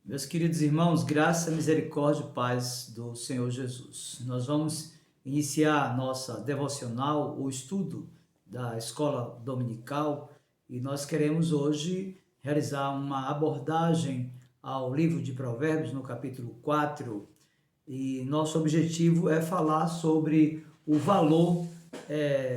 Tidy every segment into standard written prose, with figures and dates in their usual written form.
Meus queridos irmãos, graça, misericórdia e paz do Senhor Jesus. Nós vamos iniciar a nossa devocional, o estudo da escola dominical, e nós queremos hoje realizar uma abordagem ao livro de Provérbios, no capítulo 4, e nosso objetivo é falar sobre o valor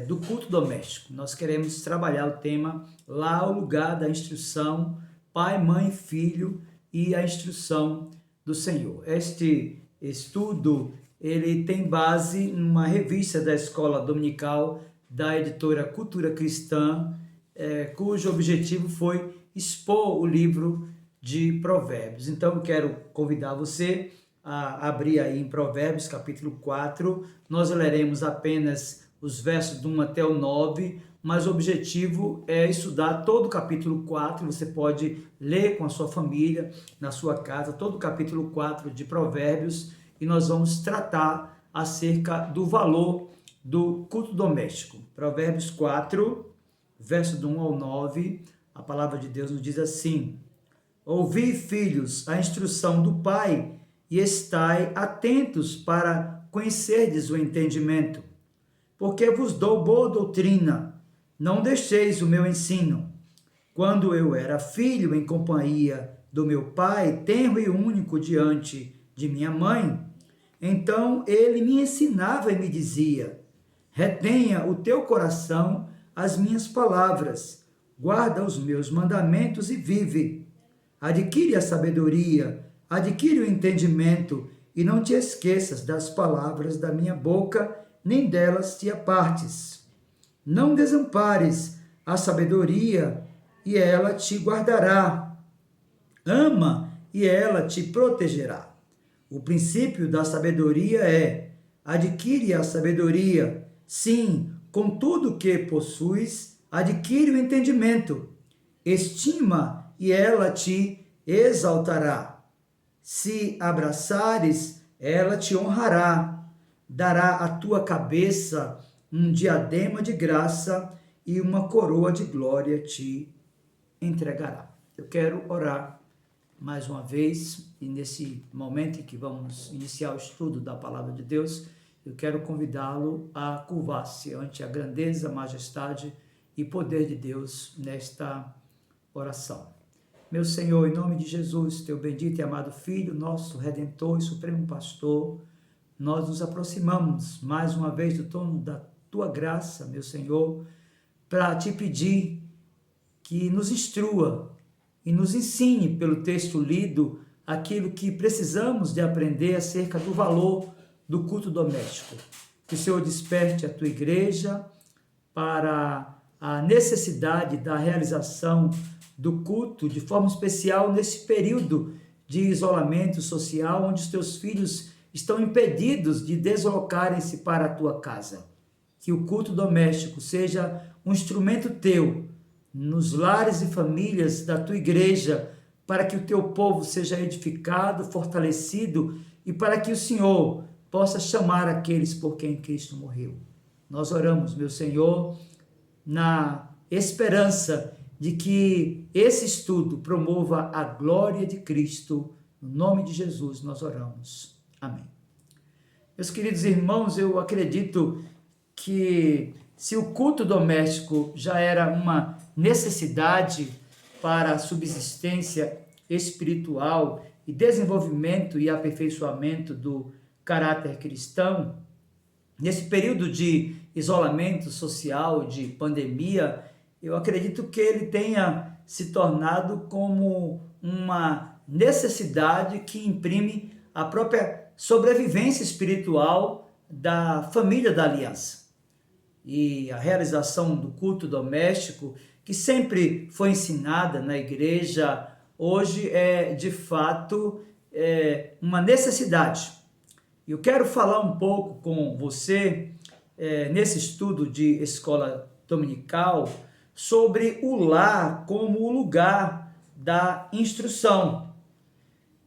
do culto doméstico. Nós queremos trabalhar o tema lá, o lugar da instrução, pai, mãe, filho, e a instrução do Senhor. Este estudo, ele tem base numa revista da Escola Dominical da editora Cultura Cristã, cujo objetivo foi expor o livro de Provérbios. Então, eu quero convidar você a abrir aí em Provérbios, capítulo 4. Nós leremos apenas os versos do 1 até o 9, mas o objetivo é estudar todo o capítulo 4, você pode ler com a sua família, na sua casa, todo o capítulo 4 de Provérbios, e nós vamos tratar acerca do valor do culto doméstico. Provérbios 4, verso do 1 ao 9, a palavra de Deus nos diz assim: Ouvi, filhos, a instrução do Pai, e estai atentos para conhecerdes o entendimento, porque vos dou boa doutrina. Não deixeis o meu ensino. Quando eu era filho em companhia do meu pai, tenro e único diante de minha mãe, então ele me ensinava e me dizia: retenha o teu coração as minhas palavras, guarda os meus mandamentos e vive. Adquire a sabedoria, adquire o entendimento, e não te esqueças das palavras da minha boca, nem delas te apartes. Não desampares a sabedoria, e ela te guardará. Ama, e ela te protegerá. O princípio da sabedoria é: adquire a sabedoria. Sim, com tudo que possuis, adquire o entendimento. Estima, e ela te exaltará. Se abraçares, ela te honrará. Dará à tua cabeça um diadema de graça, e uma coroa de glória te entregará. Eu quero orar mais uma vez, e nesse momento em que vamos iniciar o estudo da palavra de Deus, eu quero convidá-lo a curvar-se ante a grandeza, majestade e poder de Deus nesta oração. Meu Senhor, em nome de Jesus, teu bendito e amado Filho, nosso Redentor e Supremo Pastor, nós nos aproximamos mais uma vez do trono da tua graça, meu Senhor, para te pedir que nos instrua e nos ensine pelo texto lido aquilo que precisamos de aprender acerca do valor do culto doméstico. Que o Senhor desperte a tua igreja para a necessidade da realização do culto de forma especial nesse período de isolamento social, onde os teus filhos estão impedidos de deslocarem-se para a tua casa. Que o culto doméstico seja um instrumento teu nos lares e famílias da tua igreja, para que o teu povo seja edificado, fortalecido, e para que o Senhor possa chamar aqueles por quem Cristo morreu. Nós oramos, meu Senhor, na esperança de que esse estudo promova a glória de Cristo. No nome de Jesus nós oramos. Amém. Meus queridos irmãos, eu acredito que se o culto doméstico já era uma necessidade para a subsistência espiritual e desenvolvimento e aperfeiçoamento do caráter cristão, nesse período de isolamento social, de pandemia, eu acredito que ele tenha se tornado como uma necessidade que imprime a própria sobrevivência espiritual da família da aliança. E a realização do culto doméstico, que sempre foi ensinada na igreja, hoje é de fato uma necessidade. Eu quero falar um pouco com você, nesse estudo de escola dominical, sobre o lar como o lugar da instrução.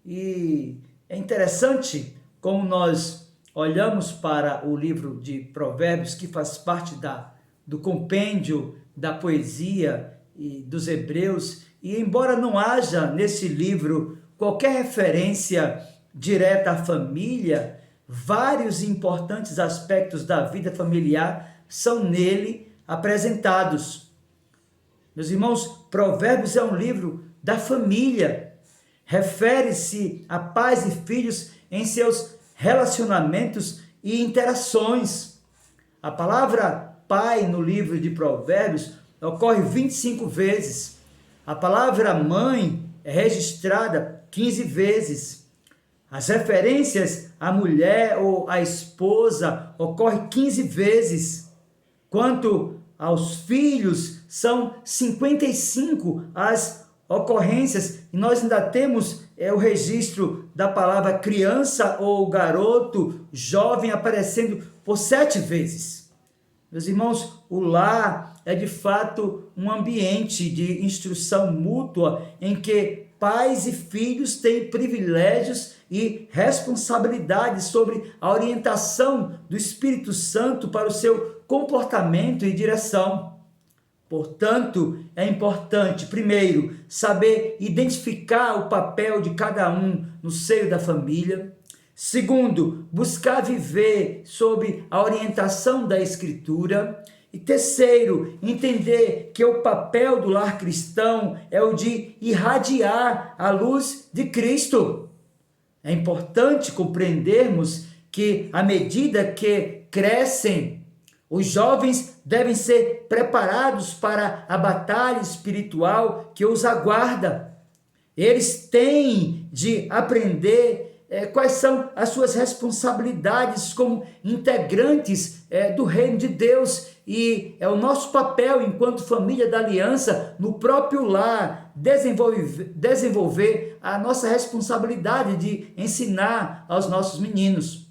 E é interessante como nós olhamos para o livro de Provérbios, que faz parte do compêndio da poesia e dos Hebreus, e embora não haja nesse livro qualquer referência direta à família, vários importantes aspectos da vida familiar são nele apresentados. Meus irmãos, Provérbios é um livro da família. Refere-se a pais e filhos em seus relacionamentos e interações. A palavra pai no livro de Provérbios ocorre 25 vezes. A palavra mãe é registrada 15 vezes. As referências à mulher ou à esposa ocorrem 15 vezes. Quanto aos filhos, são 55 as ocorrências, e nós ainda temos o registro da palavra criança ou garoto, jovem, aparecendo por 7 vezes. Meus irmãos, o lar é de fato um ambiente de instrução mútua em que pais e filhos têm privilégios e responsabilidades sobre a orientação do Espírito Santo para o seu comportamento e direção. Portanto, é importante, primeiro, saber identificar o papel de cada um no seio da família. Segundo, buscar viver sob a orientação da Escritura. E terceiro, entender que o papel do lar cristão é o de irradiar a luz de Cristo. É importante compreendermos que, à medida que crescem, os jovens devem ser preparados para a batalha espiritual que os aguarda. Eles têm de aprender quais são as suas responsabilidades como integrantes do reino de Deus, e é o nosso papel enquanto família da aliança no próprio lar desenvolver a nossa responsabilidade de ensinar aos nossos meninos.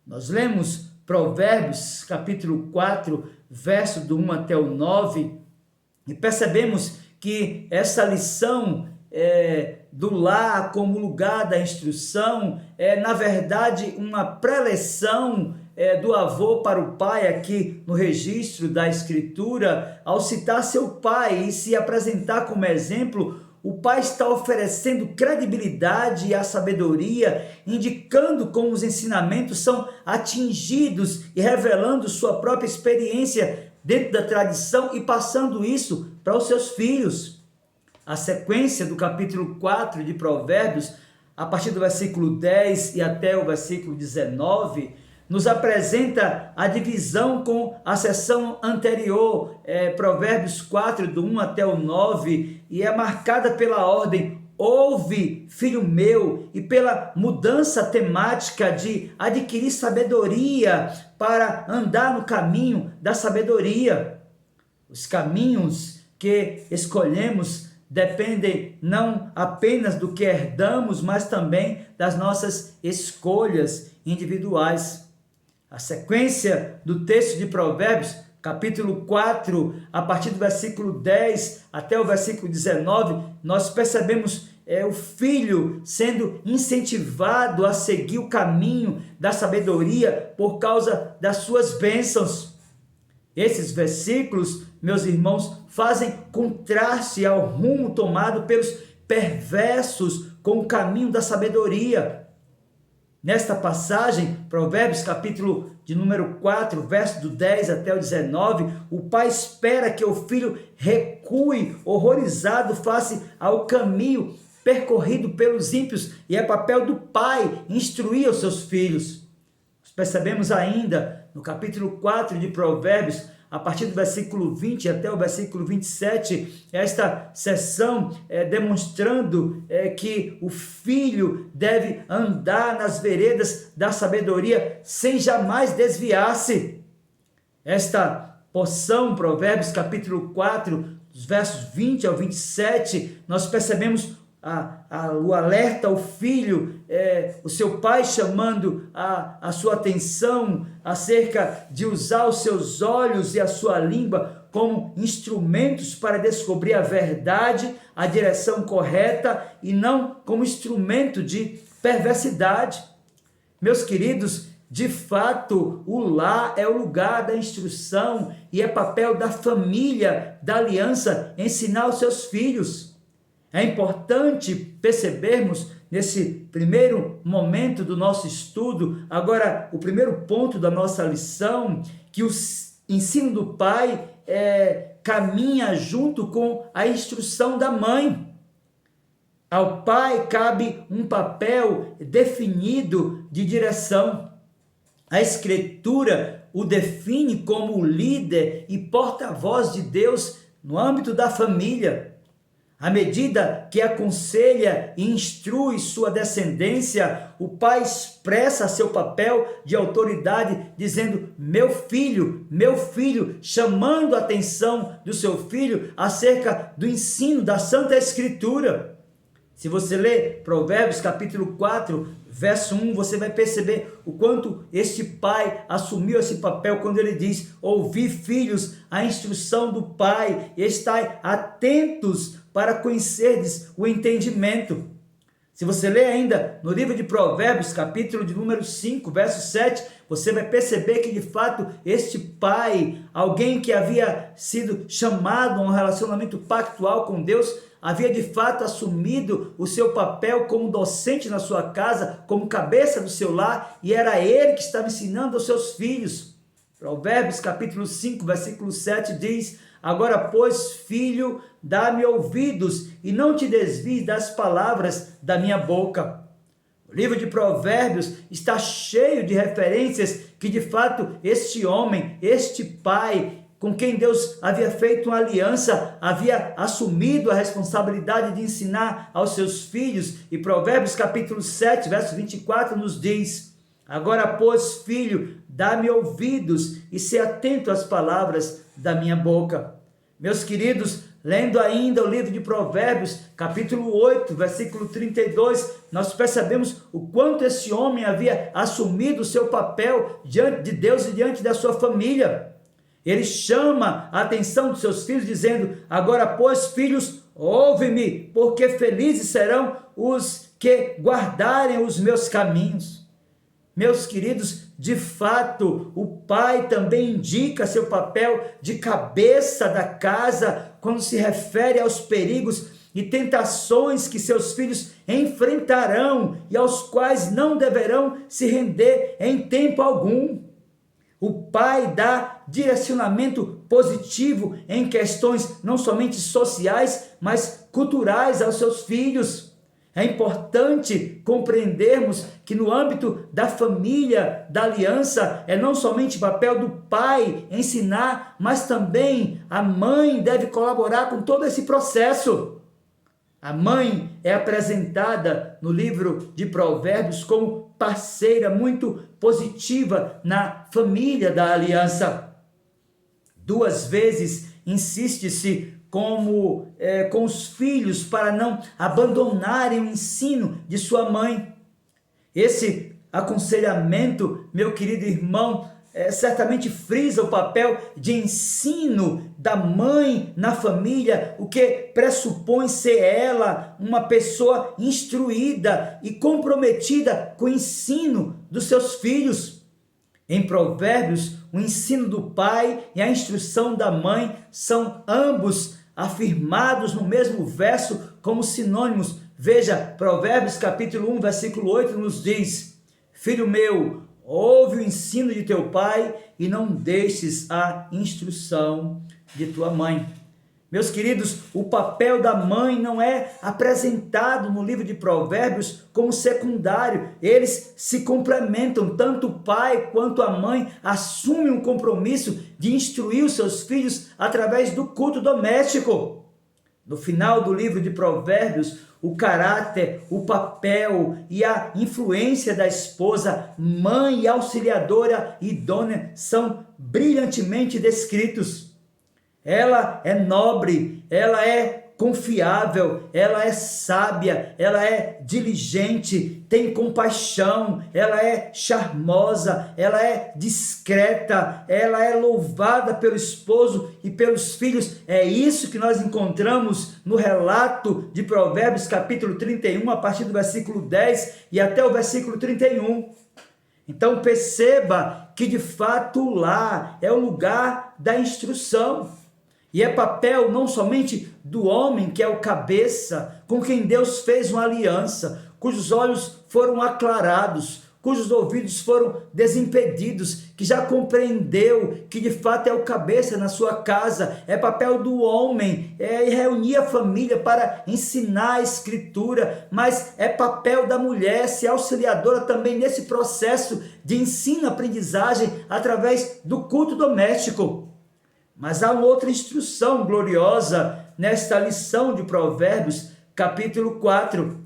Nós lemos Provérbios capítulo 4, verso do 1 até o 9, e percebemos que essa lição do lar como lugar da instrução é, na verdade, uma preleção do avô para o pai, aqui no registro da Escritura. Ao citar seu pai e se apresentar como exemplo, o pai está oferecendo credibilidade e a sabedoria, indicando como os ensinamentos são atingidos e revelando sua própria experiência dentro da tradição e passando isso para os seus filhos. A sequência do capítulo 4 de Provérbios, a partir do versículo 10 e até o versículo 19, nos apresenta a divisão com a seção anterior, Provérbios 4, do 1 até o 9, e é marcada pela ordem: ouve, filho meu, e pela mudança temática de adquirir sabedoria para andar no caminho da sabedoria. Os caminhos que escolhemos dependem não apenas do que herdamos, mas também das nossas escolhas individuais. A sequência do texto de Provérbios, capítulo 4, a partir do versículo 10 até o versículo 19, nós percebemos o filho sendo incentivado a seguir o caminho da sabedoria por causa das suas bênçãos. Esses versículos, meus irmãos, fazem contraste ao rumo tomado pelos perversos com o caminho da sabedoria. Nesta passagem, Provérbios capítulo de número 4, verso do 10 até o 19, o pai espera que o filho recue horrorizado face ao caminho percorrido pelos ímpios, e é papel do pai instruir os seus filhos. Nós percebemos ainda no capítulo 4 de Provérbios, a partir do versículo 20 até o versículo 27, esta seção demonstrando que o filho deve andar nas veredas da sabedoria sem jamais desviar-se. Esta porção, Provérbios capítulo 4, dos versos 20 ao 27, nós percebemos o alerta ao filho, o seu pai chamando a sua atenção acerca de usar os seus olhos e a sua língua como instrumentos para descobrir a verdade, a direção correta, e não como instrumento de perversidade. Meus queridos, de fato, o lar é o lugar da instrução e é papel da família, da aliança, ensinar os seus filhos. É importante percebermos nesse primeiro momento do nosso estudo, agora o primeiro ponto da nossa lição, que o ensino do pai caminha junto com a instrução da mãe. Ao pai cabe um papel definido de direção. A Escritura o define como o líder e porta-voz de Deus no âmbito da família. À medida que aconselha e instrui sua descendência, o pai expressa seu papel de autoridade, dizendo: meu filho, chamando a atenção do seu filho acerca do ensino da Santa Escritura. Se você ler Provérbios capítulo 4, verso 1, você vai perceber o quanto este pai assumiu esse papel quando ele diz: ouvi, filhos, a instrução do pai, e estai atentos para conhecerdes o entendimento. Se você ler ainda no livro de Provérbios, capítulo de número 5, verso 7, você vai perceber que de fato este pai, alguém que havia sido chamado a um relacionamento pactual com Deus, havia de fato assumido o seu papel como docente na sua casa, como cabeça do seu lar, e era ele que estava ensinando aos seus filhos. Provérbios capítulo 5, versículo 7 diz: agora, pois, filho, dá-me ouvidos e não te desvies das palavras da minha boca. O livro de Provérbios está cheio de referências que, de fato, este homem, este pai, com quem Deus havia feito uma aliança, havia assumido a responsabilidade de ensinar aos seus filhos. E Provérbios capítulo 7, verso 24 nos diz: agora, pois, filho, dá-me ouvidos e se atento às palavras da minha boca. Meus queridos, lendo ainda o livro de Provérbios, capítulo 8, versículo 32, nós percebemos o quanto esse homem havia assumido o seu papel diante de Deus e diante da sua família. Ele chama a atenção dos seus filhos, dizendo: agora, pois, filhos, ouve-me, porque felizes serão os que guardarem os meus caminhos. Meus queridos, de fato, o pai também indica seu papel de cabeça da casa quando se refere aos perigos e tentações que seus filhos enfrentarão e aos quais não deverão se render em tempo algum. O pai dá direcionamento positivo em questões não somente sociais, mas culturais aos seus filhos. É importante compreendermos que no âmbito da família, da aliança, é não somente papel do pai ensinar, mas também a mãe deve colaborar com todo esse processo. A mãe é apresentada no livro de Provérbios como parceira muito positiva na família da aliança. 2 vezes insiste-se com os filhos para não abandonarem o ensino de sua mãe. Esse aconselhamento, meu querido irmão, certamente frisa o papel de ensino da mãe na família, o que pressupõe ser ela uma pessoa instruída e comprometida com o ensino dos seus filhos. Em Provérbios, o ensino do pai e a instrução da mãe são ambos afirmados no mesmo verso como sinônimos. Veja, Provérbios capítulo 1, versículo 8 nos diz: filho meu, ouve o ensino de teu pai e não deixes a instrução de tua mãe. Meus queridos, o papel da mãe não é apresentado no livro de Provérbios como secundário. Eles se complementam, tanto o pai quanto a mãe assumem um compromisso de instruir os seus filhos através do culto doméstico. No final do livro de Provérbios, o caráter, o papel e a influência da esposa, mãe e auxiliadora idônea são brilhantemente descritos. Ela é nobre, ela é confiável, ela é sábia, ela é diligente, tem compaixão, ela é charmosa, ela é discreta, ela é louvada pelo esposo e pelos filhos. É isso que nós encontramos no relato de Provérbios capítulo 31, a partir do versículo 10 e até o versículo 31. Então perceba que de fato lá é o lugar da instrução. E é papel não somente do homem, que é o cabeça, com quem Deus fez uma aliança, cujos olhos foram aclarados, cujos ouvidos foram desimpedidos, que já compreendeu que de fato é o cabeça na sua casa, é papel do homem, é reunir a família para ensinar a escritura, mas é papel da mulher ser auxiliadora também nesse processo de ensino-aprendizagem através do culto doméstico. Mas há uma outra instrução gloriosa nesta lição de Provérbios, capítulo 4.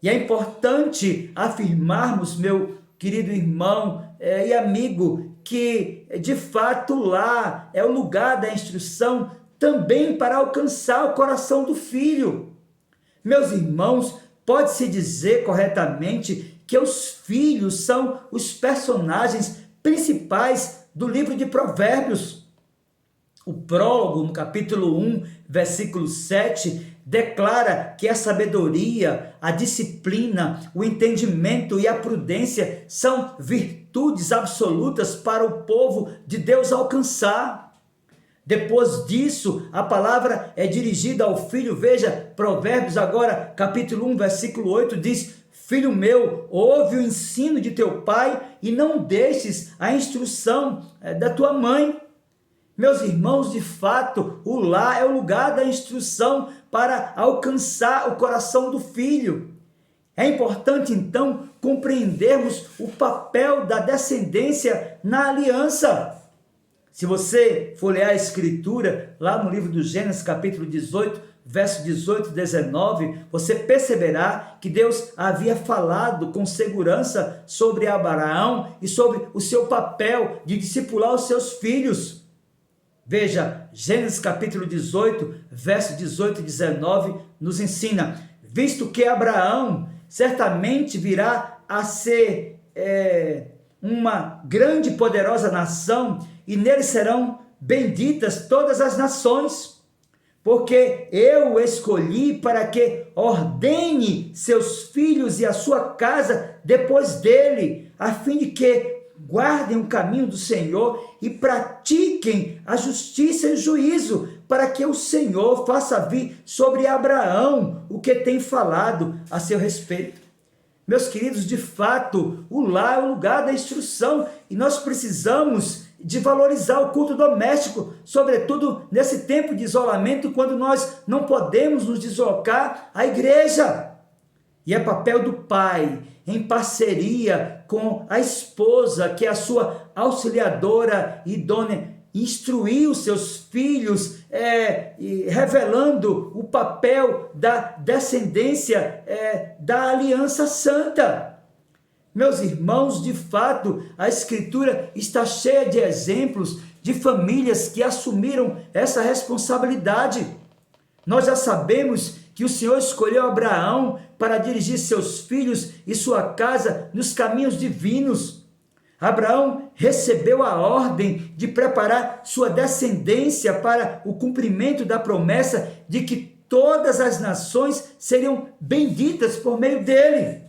E é importante afirmarmos, meu querido irmão e amigo, que de fato lá é o lugar da instrução também para alcançar o coração do filho. Meus irmãos, pode-se dizer corretamente que os filhos são os personagens principais do livro de Provérbios. O prólogo, no capítulo 1, versículo 7, declara que a sabedoria, a disciplina, o entendimento e a prudência são virtudes absolutas para o povo de Deus alcançar. Depois disso, a palavra é dirigida ao filho. Veja, Provérbios agora, capítulo 1, versículo 8, diz: Filho meu, ouve o ensino de teu pai e não deixes a instrução da tua mãe. Meus irmãos, de fato, o lar é o lugar da instrução para alcançar o coração do filho. É importante, então, compreendermos o papel da descendência na aliança. Se você folhear a Escritura, lá no livro do Gênesis, capítulo 18, verso 18 e 19, você perceberá que Deus havia falado com segurança sobre Abraão e sobre o seu papel de discipular os seus filhos. Veja, Gênesis capítulo 18, verso 18 e 19, nos ensina: visto que Abraão certamente virá a ser uma grande e poderosa nação, e nele serão benditas todas as nações, porque eu o escolhi para que ordene seus filhos e a sua casa depois dele, a fim de que guardem o caminho do Senhor e pratiquem a justiça e o juízo, para que o Senhor faça vir sobre Abraão o que tem falado a seu respeito. Meus queridos, de fato, o lar é o lugar da instrução e nós precisamos de valorizar o culto doméstico, sobretudo nesse tempo de isolamento, quando nós não podemos nos deslocar à igreja. E é papel do pai, em parceria com a esposa, que é a sua auxiliadora idônea, instruir os seus filhos, revelando o papel da descendência da aliança santa. Meus irmãos, de fato, a Escritura está cheia de exemplos de famílias que assumiram essa responsabilidade. Nós já sabemos que o Senhor escolheu Abraão para dirigir seus filhos e sua casa nos caminhos divinos. Abraão recebeu a ordem de preparar sua descendência para o cumprimento da promessa de que todas as nações seriam benditas por meio dele.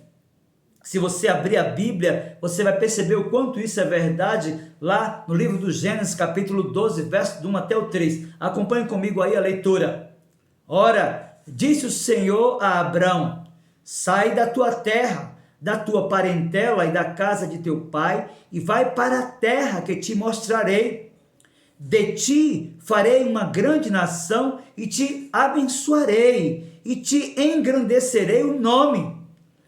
Se você abrir a Bíblia, você vai perceber o quanto isso é verdade lá no livro do Gênesis, capítulo 12, verso do 1 até o 3. Acompanhe comigo aí a leitura. Ora, disse o Senhor a Abrão: sai da tua terra, da tua parentela e da casa de teu pai, e vai para a terra que te mostrarei. De ti farei uma grande nação, e te abençoarei, e te engrandecerei o nome.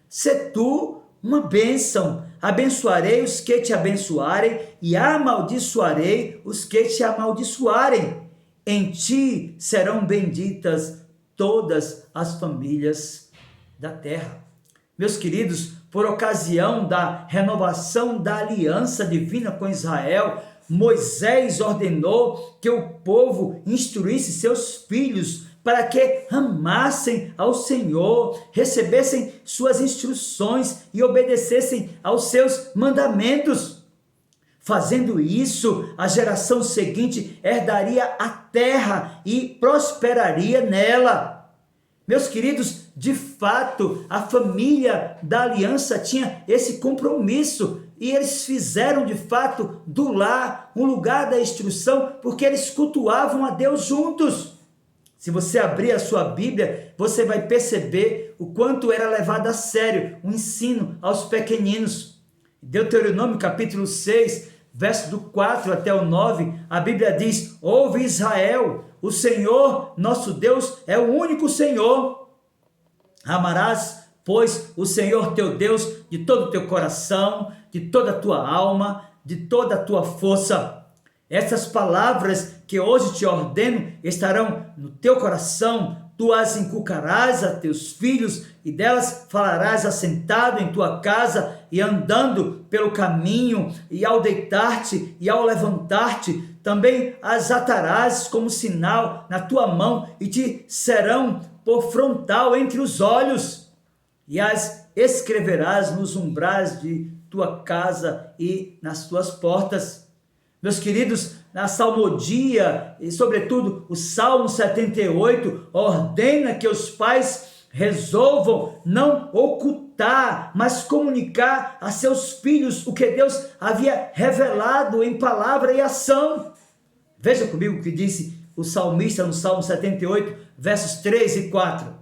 Se tu uma bênção, abençoarei os que te abençoarem, e amaldiçoarei os que te amaldiçoarem. Em ti serão benditas todas as famílias da terra. Meus queridos, por ocasião da renovação da aliança divina com Israel, Moisés ordenou que o povo instruísse seus filhos para que amassem ao Senhor, recebessem suas instruções e obedecessem aos seus mandamentos. Fazendo isso, a geração seguinte herdaria a terra e prosperaria nela. Meus queridos, de fato, a família da aliança tinha esse compromisso e eles fizeram de fato do lar um lugar da instrução, porque eles cultuavam a Deus juntos. Se você abrir a sua Bíblia, você vai perceber o quanto era levado a sério o ensino aos pequeninos. Deuteronômio capítulo 6, verso do 4 até o 9, a Bíblia diz: ouve Israel, o Senhor nosso Deus é o único Senhor. Amarás, pois, o Senhor teu Deus de todo o teu coração, de toda a tua alma, de toda a tua força. Essas palavras que hoje te ordeno estarão no teu coração, tu as inculcarás a teus filhos, e delas falarás assentado em tua casa e andando pelo caminho, e ao deitar-te e ao levantar-te, também as atarás como sinal na tua mão, e te serão por frontal entre os olhos, e as escreverás nos umbrais de tua casa e nas tuas portas. Meus queridos, na salmodia e sobretudo o Salmo 78 ordena que os pais resolvam não ocultar, mas comunicar a seus filhos o que Deus havia revelado em palavra e ação. Veja comigo o que disse o salmista no Salmo 78, versos 3 e 4.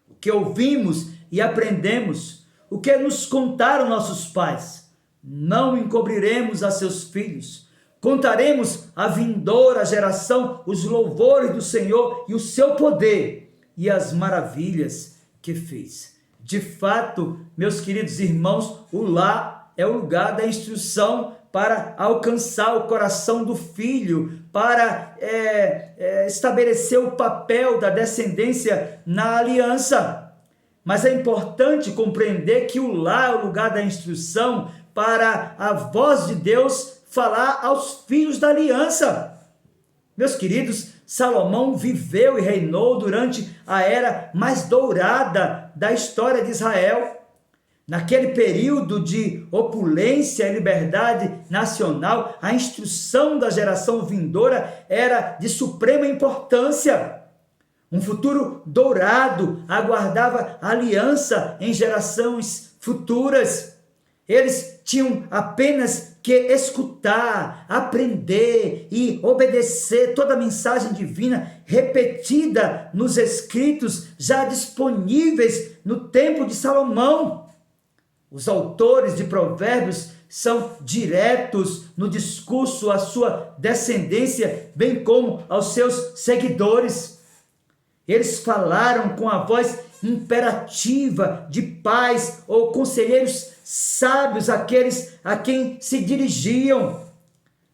O que ouvimos e aprendemos, o que nos contaram nossos pais, não encobriremos a seus filhos. Contaremos à vindoura geração os louvores do Senhor e o seu poder e as maravilhas que fez. De fato, meus queridos irmãos, o lar é o lugar da instrução para alcançar o coração do filho, para estabelecer o papel da descendência na aliança. Mas é importante compreender que o lar é o lugar da instrução para a voz de Deus falar aos filhos da aliança. Meus queridos, Salomão viveu e reinou durante a era mais dourada da história de Israel. Naquele período de opulência e liberdade nacional, a instrução da geração vindoura era de suprema importância. Um futuro dourado aguardava a aliança em gerações futuras. Eles tinham apenas que escutar, aprender e obedecer toda a mensagem divina repetida nos escritos já disponíveis no tempo de Salomão. Os autores de Provérbios são diretos no discurso à sua descendência, bem como aos seus seguidores. Eles falaram com a voz imperativa de pais ou conselheiros sábios, aqueles a quem se dirigiam.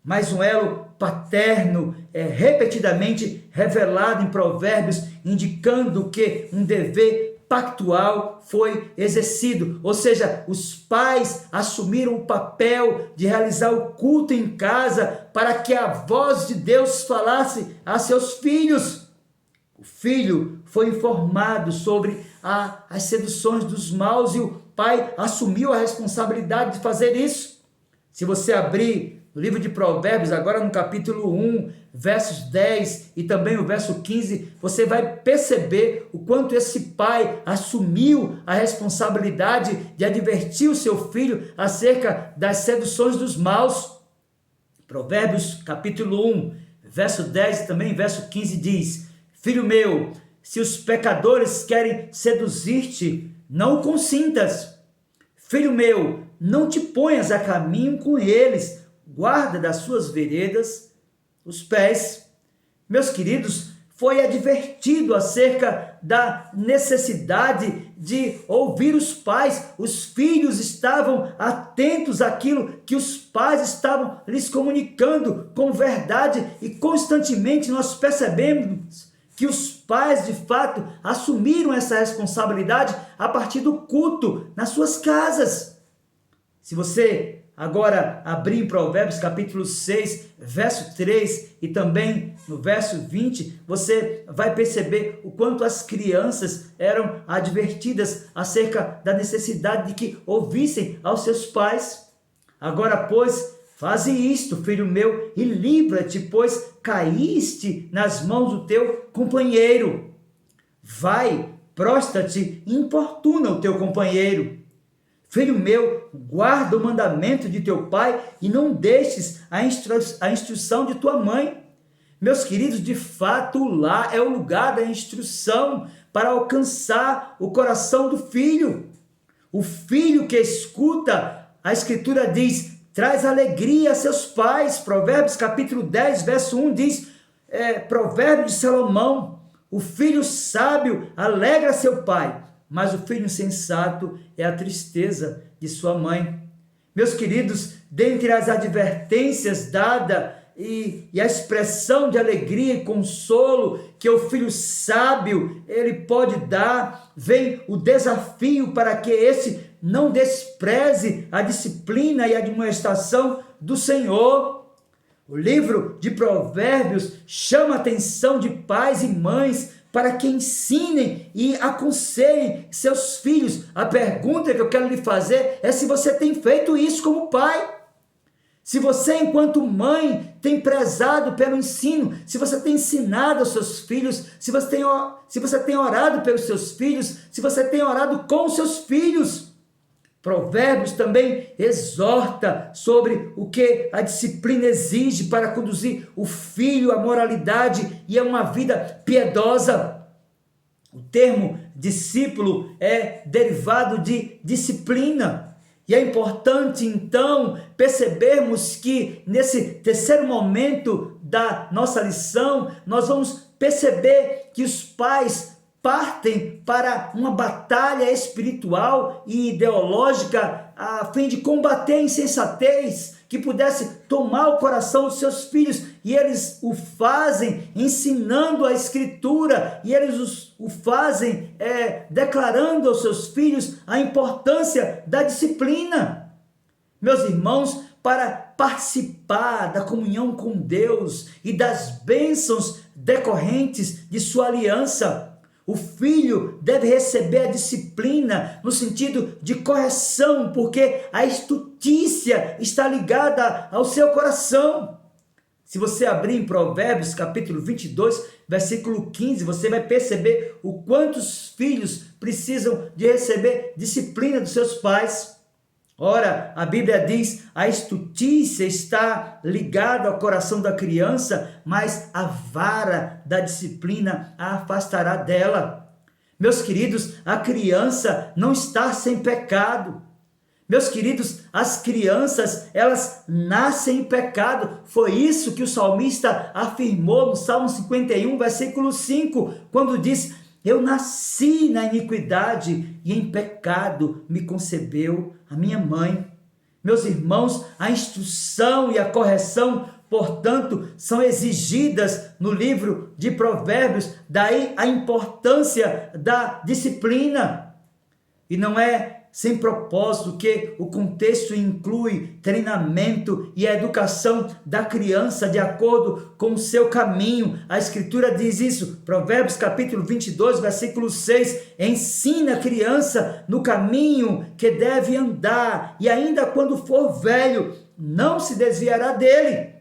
Mas um elo paterno é repetidamente revelado em Provérbios, indicando que um dever pactual foi exercido, ou seja, os pais assumiram o papel de realizar o culto em casa para que a voz de Deus falasse a seus filhos. O filho foi informado sobre as seduções dos maus e o pai assumiu a responsabilidade de fazer isso. Se você abrir o livro de Provérbios, agora no capítulo 1, versos 10 e também o verso 15, você vai perceber o quanto esse pai assumiu a responsabilidade de advertir o seu filho acerca das seduções dos maus. Provérbios capítulo 1, verso 10 e também verso 15 diz: Filho meu, se os pecadores querem seduzir-te, não o consintas. Filho meu, não te ponhas a caminho com eles, guarda das suas veredas os pés. Meus queridos, foi advertido acerca da necessidade de ouvir os pais. Os filhos estavam atentos àquilo que os pais estavam lhes comunicando com verdade, e constantemente nós percebemos que os pais, de fato, assumiram essa responsabilidade a partir do culto nas suas casas. Se você agora abrir em Provérbios capítulo 6, verso 3 e também no verso 20, você vai perceber o quanto as crianças eram advertidas acerca da necessidade de que ouvissem aos seus pais. Agora, pois, faze isto, filho meu, e livra-te, pois caíste nas mãos do teu companheiro. Vai, prostra-te e importuna o teu companheiro. Filho meu, guarda o mandamento de teu pai e não deixes a instrução de tua mãe. Meus queridos, de fato, lá é o lugar da instrução para alcançar o coração do filho. O filho que escuta, a Escritura diz, traz alegria a seus pais. Provérbios capítulo 10, verso 1 diz, provérbio de Salomão, o filho sábio alegra seu pai, mas o filho insensato é a tristeza de sua mãe. Meus queridos, dentre as advertências dadas e a expressão de alegria e consolo que o filho sábio ele pode dar, vem o desafio para que esse não despreze a disciplina e a admoestação do Senhor. O livro de Provérbios chama a atenção de pais e mães para que ensinem e aconselhem seus filhos. A pergunta que eu quero lhe fazer é se você tem feito isso como pai. Se você, enquanto mãe, tem prezado pelo ensino, se você tem ensinado aos seus filhos, se você tem orado pelos seus filhos, se você tem orado com os seus filhos. Provérbios também exorta sobre o que a disciplina exige para conduzir o filho à moralidade e a uma vida piedosa. O termo discípulo é derivado de disciplina. E é importante, então, percebermos que nesse terceiro momento da nossa lição, nós vamos perceber que os pais partem para uma batalha espiritual e ideológica a fim de combater a insensatez que pudesse tomar o coração dos seus filhos, e eles o fazem ensinando a Escritura, e eles o fazem declarando aos seus filhos a importância da disciplina. Meus irmãos, para participar da comunhão com Deus e das bênçãos decorrentes de sua aliança, o filho deve receber a disciplina no sentido de correção, porque a estutícia está ligada ao seu coração. Se você abrir em Provérbios capítulo 22, versículo 15, você vai perceber o quanto os filhos precisam de receber disciplina dos seus pais. Ora, a Bíblia diz, a estutícia está ligada ao coração da criança, mas a vara da disciplina a afastará dela. Meus queridos, a criança não está sem pecado. Meus queridos, as crianças, elas nascem em pecado. Foi isso que o salmista afirmou no Salmo 51, versículo 5, quando diz, eu nasci na iniquidade e em pecado me concebeu a minha mãe. Meus irmãos, a instrução e a correção, portanto, são exigidas no livro de Provérbios, daí a importância da disciplina. E não é sem propósito que o contexto inclui treinamento e a educação da criança de acordo com o seu caminho. A Escritura diz isso, Provérbios capítulo 22, versículo 6, ensina a criança no caminho que deve andar, e ainda quando for velho, não se desviará dele.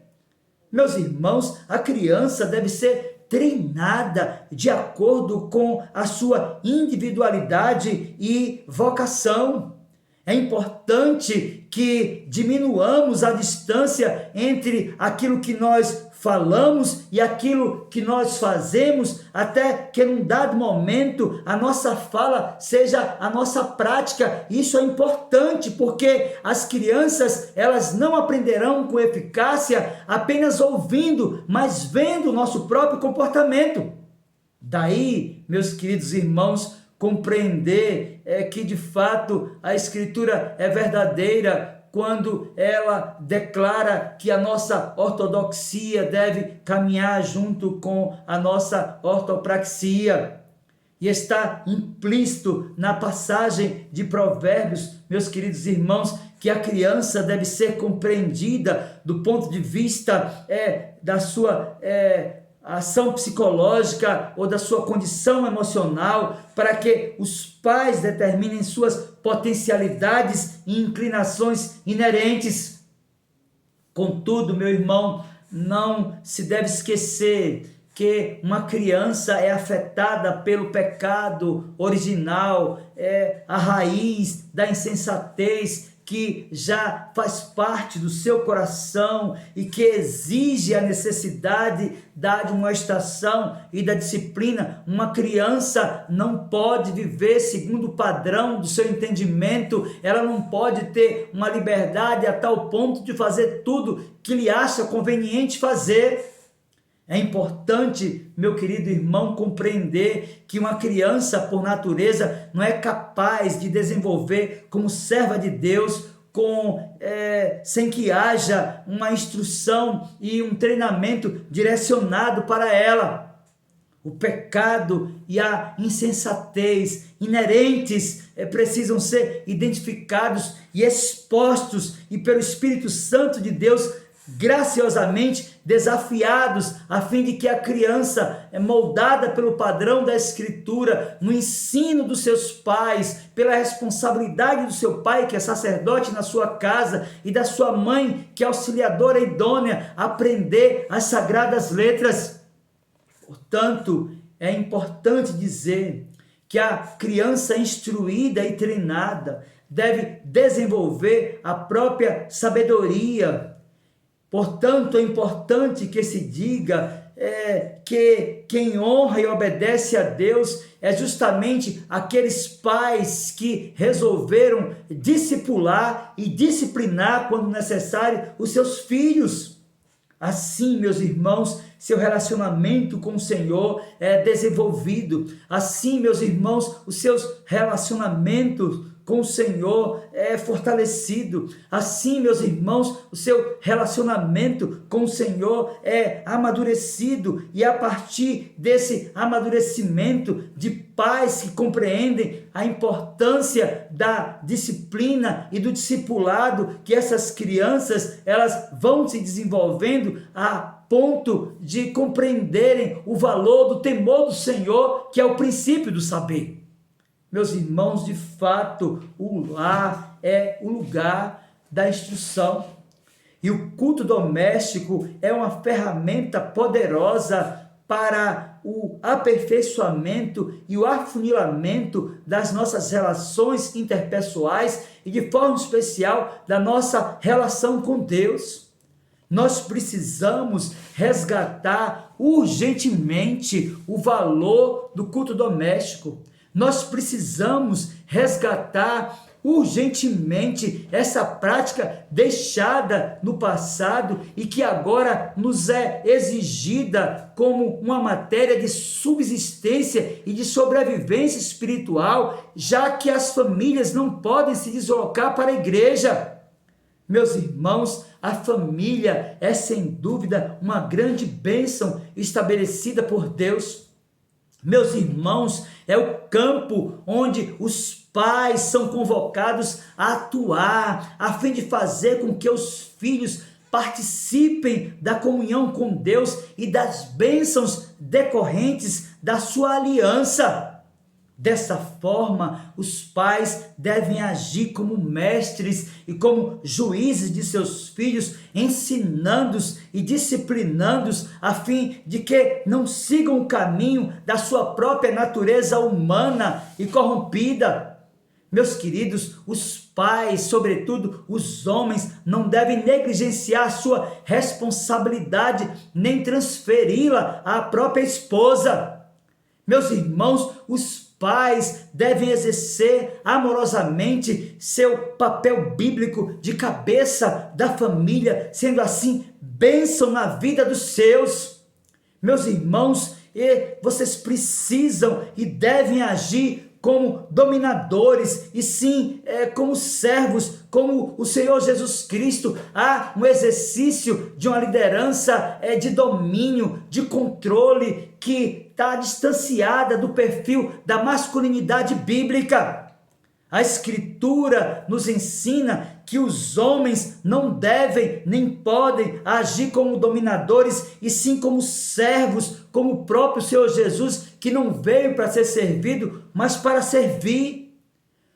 Meus irmãos, a criança deve ser treinada de acordo com a sua individualidade e vocação. É importante que diminuamos a distância entre aquilo que nós falamos e aquilo que nós fazemos, até que num dado momento a nossa fala seja a nossa prática. Isso é importante porque as crianças, elas não aprenderão com eficácia apenas ouvindo, mas vendo o nosso próprio comportamento. Daí, meus queridos irmãos, compreender que de fato a Escritura é verdadeira quando ela declara que a nossa ortodoxia deve caminhar junto com a nossa ortopraxia. E está implícito na passagem de Provérbios, meus queridos irmãos, que a criança deve ser compreendida do ponto de vista da sua ação psicológica ou da sua condição emocional, para que os pais determinem suas potencialidades e inclinações inerentes. Contudo, meu irmão, não se deve esquecer que uma criança é afetada pelo pecado original, é a raiz da insensatez que já faz parte do seu coração e que exige a necessidade da admoestação e da disciplina. Uma criança não pode viver segundo o padrão do seu entendimento, ela não pode ter uma liberdade a tal ponto de fazer tudo que lhe acha conveniente fazer. É importante, meu querido irmão, compreender que uma criança, por natureza, não é capaz de desenvolver como serva de Deus sem que haja uma instrução e um treinamento direcionado para ela. O pecado e a insensatez inerentes precisam ser identificados e expostos, e pelo Espírito Santo de Deus graciosamente desafiados, a fim de que a criança, moldada pelo padrão da Escritura, no ensino dos seus pais, pela responsabilidade do seu pai, que é sacerdote na sua casa, e da sua mãe, que é auxiliadora idônea, aprender as sagradas letras. Portanto, é importante dizer que a criança instruída e treinada deve desenvolver a própria sabedoria. Portanto, é importante que se diga que quem honra e obedece a Deus é justamente aqueles pais que resolveram discipular e disciplinar, quando necessário, os seus filhos. Assim, meus irmãos, seu relacionamento com o Senhor é desenvolvido. Assim, meus irmãos, os seus relacionamentos com o Senhor é fortalecido. Assim, meus irmãos, o seu relacionamento com o Senhor é amadurecido, e a partir desse amadurecimento de pais que compreendem a importância da disciplina e do discipulado, que essas crianças elas vão se desenvolvendo a ponto de compreenderem o valor do temor do Senhor, que é o princípio do saber. Meus irmãos, de fato, o lar é o lugar da instrução, e o culto doméstico é uma ferramenta poderosa para o aperfeiçoamento e o afunilamento das nossas relações interpessoais e, de forma especial, da nossa relação com Deus. Nós precisamos resgatar urgentemente o valor do culto doméstico. Nós precisamos resgatar urgentemente essa prática deixada no passado e que agora nos é exigida como uma matéria de subsistência e de sobrevivência espiritual, já que as famílias não podem se deslocar para a igreja. Meus irmãos, a família é sem dúvida uma grande bênção estabelecida por Deus. Meus irmãos, é o campo onde os pais são convocados a atuar, a fim de fazer com que os filhos participem da comunhão com Deus e das bênçãos decorrentes da sua aliança. Dessa forma, os pais devem agir como mestres e como juízes de seus filhos, ensinando-os e disciplinando-os, a fim de que não sigam o caminho da sua própria natureza humana e corrompida. Meus queridos, os pais, sobretudo os homens, não devem negligenciar a sua responsabilidade, nem transferi-la à própria esposa. Meus irmãos, os pais devem exercer amorosamente seu papel bíblico de cabeça da família, sendo assim bênção na vida dos seus. Meus irmãos, vocês precisam e devem agir como dominadores, e sim como servos, como o Senhor Jesus Cristo. Há um exercício de uma liderança de domínio, de controle, que está distanciada do perfil da masculinidade bíblica. A Escritura nos ensina que os homens não devem nem podem agir como dominadores, e sim como servos, como o próprio Senhor Jesus, que não veio para ser servido, mas para servir.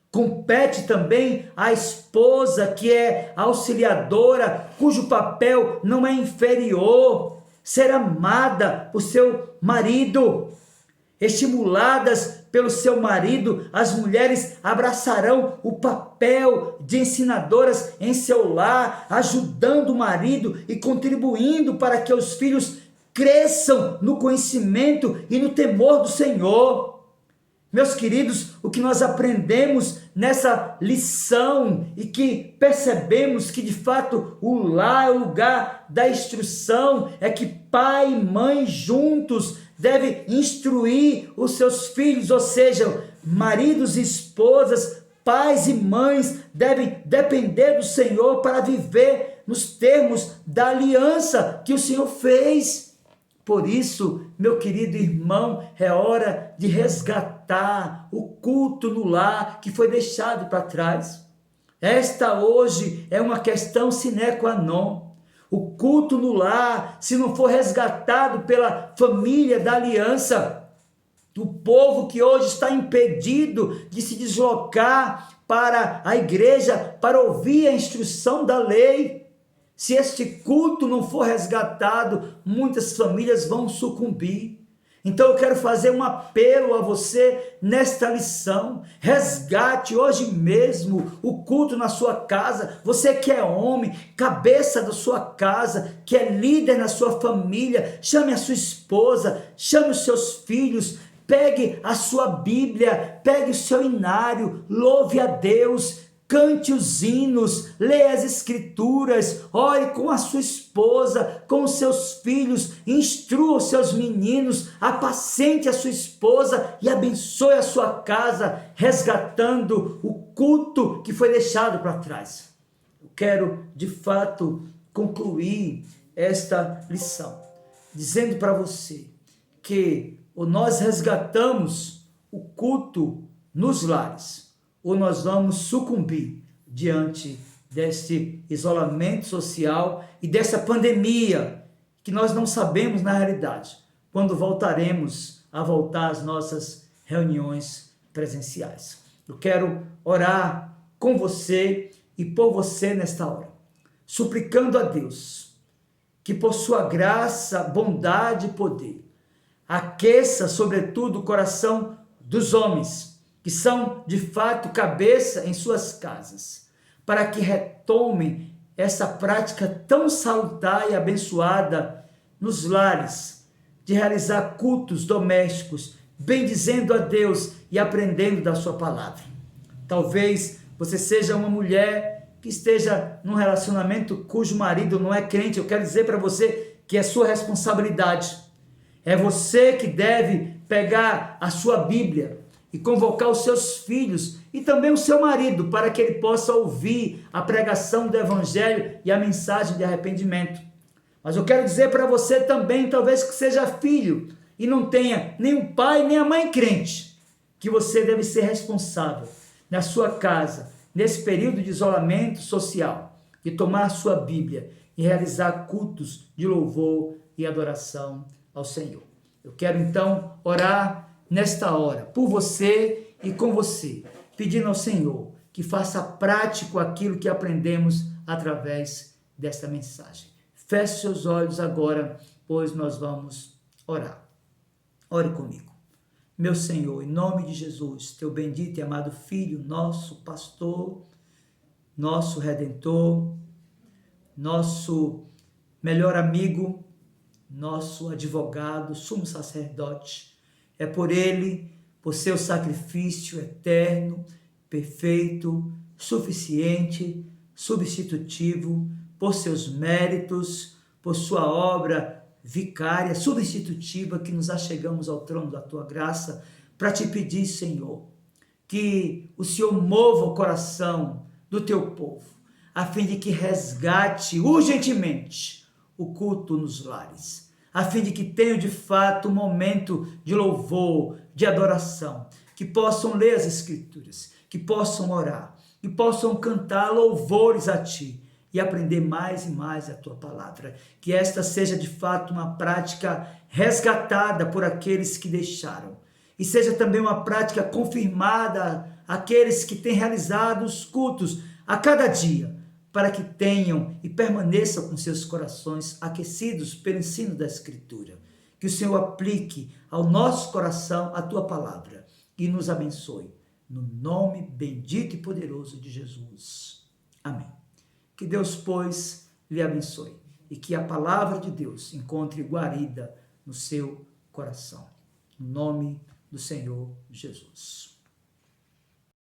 Compete também à esposa, que é auxiliadora, cujo papel não é inferior, ser amada por seu marido, estimuladas pelo seu marido, as mulheres abraçarão o papel de ensinadoras em seu lar, ajudando o marido e contribuindo para que os filhos cresçam no conhecimento e no temor do Senhor. Meus queridos, o que nós aprendemos nessa lição e que percebemos que de fato o lar é o lugar da instrução, é que pai e mãe juntos devem instruir os seus filhos, ou seja, maridos e esposas, pais e mães devem depender do Senhor para viver nos termos da aliança que o Senhor fez. Por isso, meu querido irmão, é hora de resgatar o culto no lar que foi deixado para trás. Esta hoje é uma questão sine qua non. O culto no lar, se não for resgatado pela família da aliança, o povo que hoje está impedido de se deslocar para a igreja para ouvir a instrução da lei, se este culto não for resgatado, muitas famílias vão sucumbir. Então eu quero fazer um apelo a você nesta lição. Resgate hoje mesmo o culto na sua casa. Você que é homem, cabeça da sua casa, que é líder na sua família, chame a sua esposa, chame os seus filhos, pegue a sua Bíblia, pegue o seu inário, louve a Deus, cante os hinos, leia as escrituras, ore com a sua esposa, com os seus filhos, instrua os seus meninos, apacente a sua esposa e abençoe a sua casa, resgatando o culto que foi deixado para trás. Eu quero, de fato, concluir esta lição, dizendo para você que ou nós resgatamos o culto nos lares, ou nós vamos sucumbir diante desse isolamento social e dessa pandemia, que nós não sabemos na realidade, quando voltaremos a voltar às nossas reuniões presenciais. Eu quero orar com você e por você nesta hora, suplicando a Deus que por sua graça, bondade e poder, aqueça sobretudo o coração dos homens, que são de fato cabeça em suas casas, para que retomem essa prática tão salutar e abençoada nos lares, de realizar cultos domésticos, bendizendo a Deus e aprendendo da sua palavra. Talvez você seja uma mulher que esteja num relacionamento cujo marido não é crente. Eu quero dizer para você que é sua responsabilidade. É você que deve pegar a sua Bíblia e convocar os seus filhos e também o seu marido para que ele possa ouvir a pregação do Evangelho e a mensagem de arrependimento. Mas eu quero dizer para você também, talvez que seja filho e não tenha nem o pai nem a mãe crente, que você deve ser responsável na sua casa, nesse período de isolamento social, de tomar a sua Bíblia e realizar cultos de louvor e adoração ao Senhor. Eu quero então orar nesta hora por você e com você, pedindo ao Senhor que faça prático aquilo que aprendemos através desta mensagem. Feche seus olhos agora, pois nós vamos orar. Ore comigo. Meu Senhor, em nome de Jesus, teu bendito e amado Filho, nosso pastor, nosso redentor, nosso melhor amigo, nosso advogado, sumo sacerdote. É por ele, por seu sacrifício eterno, perfeito, suficiente, substitutivo, por seus méritos, por sua obra vicária, substitutiva, que nos achegamos ao trono da tua graça para te pedir, Senhor, que o Senhor mova o coração do teu povo, a fim de que resgate urgentemente o culto nos lares, a fim de que tenham de fato um momento de louvor, de adoração, que possam ler as Escrituras, que possam orar, que possam cantar louvores a Ti e aprender mais e mais a Tua palavra. Que esta seja de fato uma prática resgatada por aqueles que deixaram e seja também uma prática confirmada àqueles que têm realizado os cultos a cada dia, para que tenham e permaneçam com seus corações aquecidos pelo ensino da Escritura. Que o Senhor aplique ao nosso coração a Tua palavra, e nos abençoe. No nome bendito e poderoso de Jesus. Amém. Que Deus, pois, lhe abençoe e que a palavra de Deus encontre guarida no seu coração. No nome do Senhor Jesus.